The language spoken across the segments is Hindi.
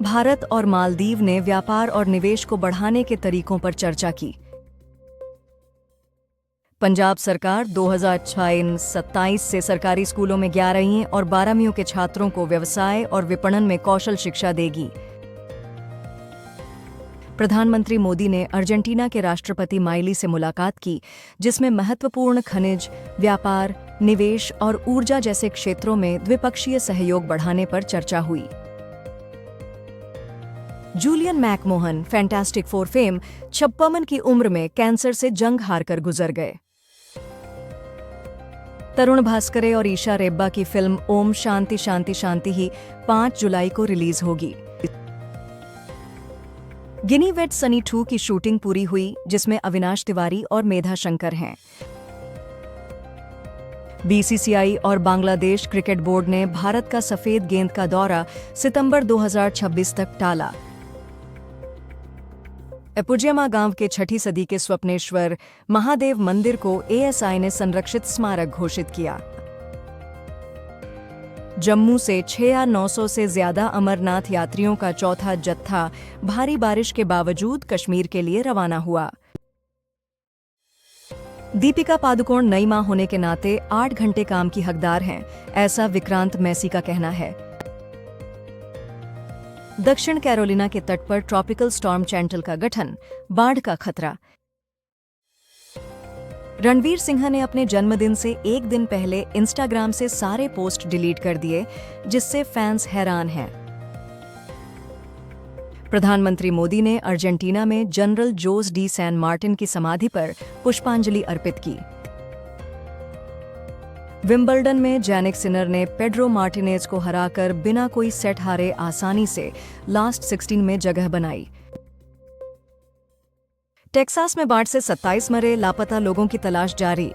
भारत और मालदीव ने व्यापार और निवेश को बढ़ाने के तरीकों पर चर्चा की। पंजाब सरकार 2026-27 से सरकारी स्कूलों में 11वीं और 12वीं के छात्रों को व्यवसाय और विपणन में कौशल शिक्षा देगी। प्रधानमंत्री मोदी ने अर्जेंटीना के राष्ट्रपति माइली से मुलाकात की, जिसमें महत्वपूर्ण खनिज, व्यापार, निवेश और ऊर्जा जैसे क्षेत्रों में द्विपक्षीय सहयोग बढ़ाने पर चर्चा हुई। Julian McMahon Fantastic Four fame 56 की उम्र में कैंसर से जंग हारकर गुजर गए। तरुण भास्करे और ईशा रेब्बा की फिल्म ओम शांति शांति शांति ही 5 जुलाई को रिलीज होगी। गिनी वेट सनी 2 की शूटिंग पूरी हुई, जिसमें अविनाश तिवारी और मेधा शंकर हैं। बीसीसीआई और बांग्लादेश क्रिकेट बोर्ड ने भारत का सफेद गेंद का दौरा सितंबर 2026 तक टाला। एपुजियामा गांव के 6ठी सदी के स्वप्नेश्वर महादेव मंदिर को एएसआई ने संरक्षित स्मारक घोषित किया। जम्मू से 6,900 से ज्यादा अमरनाथ यात्रियों का चौथा जत्था भारी बारिश के बावजूद कश्मीर के लिए रवाना हुआ। दीपिका पादुकोण नई मां होने के नाते 8 घंटे काम की हकदार हैं, ऐसा विक्रांत मैसी का कहना है। दक्षिण कैरोलिना के तट पर ट्रॉपिकल स्टॉर्म चैंटल का गठन, बाढ़ का खतरा। रणवीर सिंह ने अपने जन्मदिन से एक दिन पहले इंस्टाग्राम से सारे पोस्ट डिलीट कर दिए, जिससे फैंस हैरान हैं। प्रधानमंत्री मोदी ने अर्जेंटीना में General Jose de San Martin की समाधि पर पुष्पांजलि अर्पित की। विंबलडन में जैनिक सिनर ने पेड्रो मार्टिनेज को हराकर बिना कोई सेट हारे आसानी से लास्ट 16 में जगह बनाई। टेक्सास में बाढ़ से 27 मरे, लापता लोगों की तलाश जारी।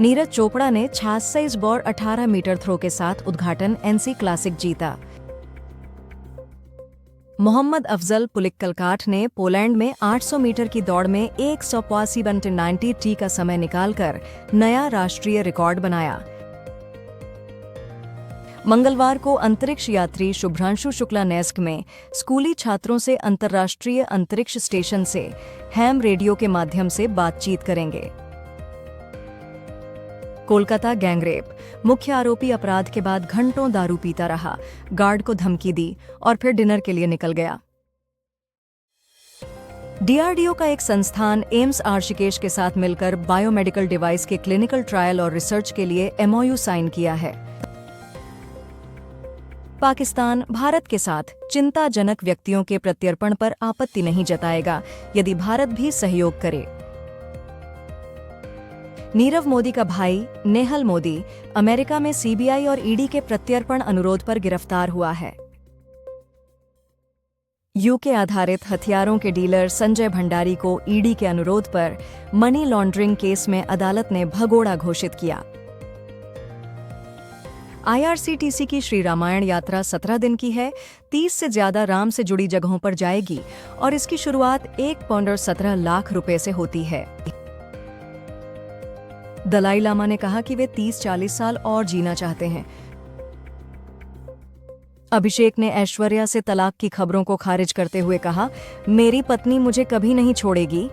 नीरज चोपड़ा ने 86 बॉर 18 मीटर थ्रो के साथ उद्घाटन एनसी क्लासिक जीता। मोहम्मद अफजल पुलिक्कलकाठ ने पोलैंड में 800 मीटर की दौड़ में 185 टी का समय निकालकर नया राष्ट्रीय रिकॉर्ड बनाया। मंगलवार को अंतरिक्ष यात्री शुभ्रांशु शुक्ला नेस्क में स्कूली छात्रों से अंतर्राष्ट्रीय अंतरिक्ष स्टेशन से हैम रेडियो के माध्यम से बातचीत करेंगे। कोलकाता गैंगरेप, मुख्य आरोपी अपराध के बाद घंटों दारू पीता रहा, गार्ड को धमकी दी और फिर डिनर के लिए निकल गया। डीआरडीओ का एक संस्थान एम्स ऋषिकेश के साथ मिलकर बायोमेडिकल डिवाइस के क्लिनिकल ट्रायल और रिसर्च के लिए एमओयू साइन किया है। पाकिस्तान भारत के साथ चिंताजनक व्यक्तियों के प्रत्यर्पण पर आपत्ति नहीं जताएगा यदि भारत भी सहयोग करे। नीरव मोदी का भाई नेहल मोदी अमेरिका में सीबीआई और ईडी के प्रत्यर्पण अनुरोध पर गिरफ्तार हुआ है। यूके आधारित हथियारों के डीलर संजय भंडारी को ईडी के अनुरोध पर मनी लॉन्ड्रिंग केस में अदालत ने भगोड़ा घोषित किया। आईआरसीटीसी की श्री रामायण यात्रा 17 दिन की है, 30 से ज्यादा राम से जुड़ी जगहों पर जाएगी और इसकी शुरुआत 1.17 लाख रुपए से होती है। दलाई लामा ने कहा कि वे 30-40 साल और जीना चाहते हैं। अभिषेक ने ऐश्वर्या से तलाक की खबरों को खारिज करते हुए कहा, मेरी पत्नी मुझे कभी नहीं छोड़ेगी।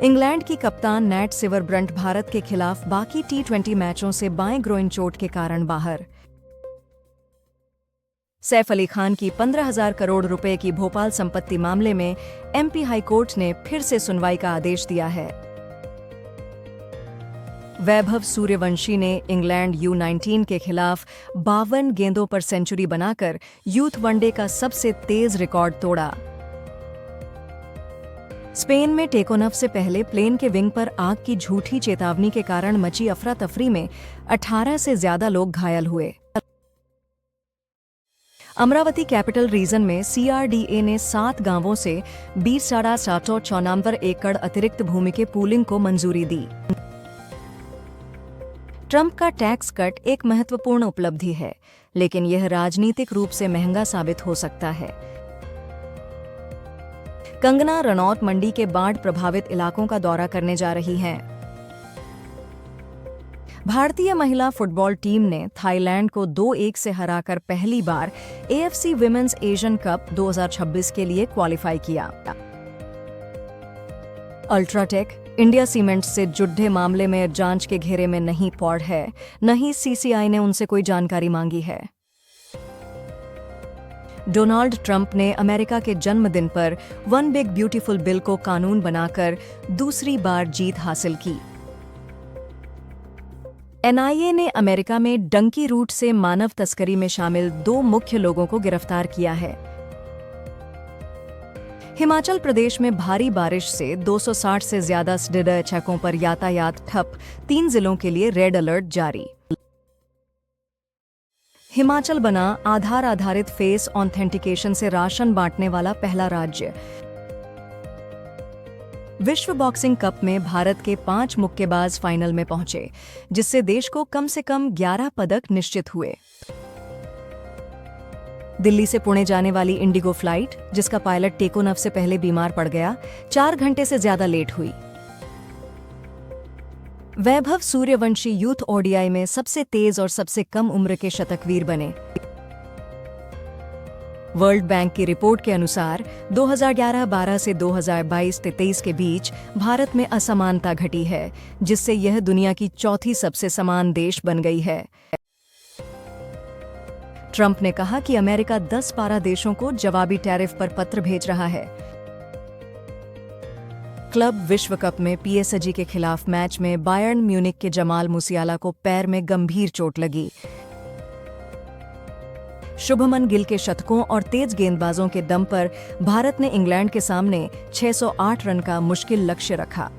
इंग्लैंड की कप्तान नैट सिवरब्रंट भारत के खिलाफ बाकी टी20 मैचों से बाएं ग्रोइन चोट के कारण बाहर। सैफ अली खान की 15,000 करोड़ रुपए की भोपाल संपत्ति मामले में एमपी हाईकोर्ट ने फिर से सुनवाई का आदेश दिया है। वैभव सूर्यवंशी ने इंग्लैंड U19 के खिलाफ 52 गेंदों पर सेंचुरी बनाकर यूथ वनडे का सबसे तेज रिकॉर्ड तोड़ा। स्पेन में टेकोनफ से पहले प्लेन के विंग पर आग की झूठी चेतावनी के कारण मची अफरा तफरी में 18 से ज्यादा लोग घायल हुए। अमरावती कैपिटल रीजन में सीआरडीए ने 7 गांवों से 20,794 एकड़ अतिरिक्त भूमि के पूलिंग को मंजूरी दी। ट्रंप का टैक्स कट एक महत्वपूर्ण उपलब्धि है, लेकिन यह राजनीतिक रूप से महंगा साबित हो सकता है। कंगना रनौत मंडी के बाढ़ प्रभावित इलाकों का दौरा करने जा रही हैं। भारतीय महिला फुटबॉल टीम ने थाईलैंड को 2-1 से हराकर पहली बार एएफसी विमेंस एशियन कप 2026 के लिए क्वालिफाई किया। अल्ट्राटेक इंडिया सीमेंट्स से जुड़े मामले में जांच के घेरे में नहीं पॉड है, न ही सीसीआई ने उनसे कोई जानकारी मांगी है। डोनाल्ड ट्रंप ने अमेरिका के जन्मदिन पर वन बिग ब्यूटीफुल बिल को कानून बनाकर दूसरी बार जीत हासिल की। एनआईए ने अमेरिका में डंकी रूट से मानव तस्करी में शामिल 2 मुख्य लोगों को गिरफ्तार किया है। हिमाचल प्रदेश में भारी बारिश से 260 से ज्यादा सड़कों पर यातायात ठप, 3 जिलों के लिए रेड अलर्ट जारी। हिमाचल बना आधार आधारित फेस ऑथेंटिकेशन से राशन बांटने वाला पहला राज्य। विश्व बॉक्सिंग कप में भारत के 5 मुक्केबाज फाइनल में पहुंचे, जिससे देश को कम से कम 11 पदक निश्चित हुए। दिल्ली से पुणे जाने वाली इंडिगो फ्लाइट, जिसका पायलट टेक ऑफ से पहले बीमार पड़ गया, 4 घंटे से ज्यादा लेट हुई। वैभव सूर्यवंशी यूथ ओडीआई में सबसे तेज और सबसे कम उम्र के शतकवीर बने। वर्ल्ड बैंक की रिपोर्ट के अनुसार 2011-12 से 2022-23 के बीच भारत में असमानता घटी है, जिससे यह दुनिया की चौथी सबसे समान देश बन गई है। ट्रंप ने कहा कि अमेरिका 10-12 देशों को जवाबी टैरिफ पर पत्र भेज रहा है। क्लब विश्व कप में पीएसजी के खिलाफ मैच में बायर्न म्यूनिख के जमाल मुसियाला को पैर में गंभीर चोट लगी। शुभमन गिल के शतकों और तेज गेंदबाजों के दम पर भारत ने इंग्लैंड के सामने 608 रन का मुश्किल लक्ष्य रखा।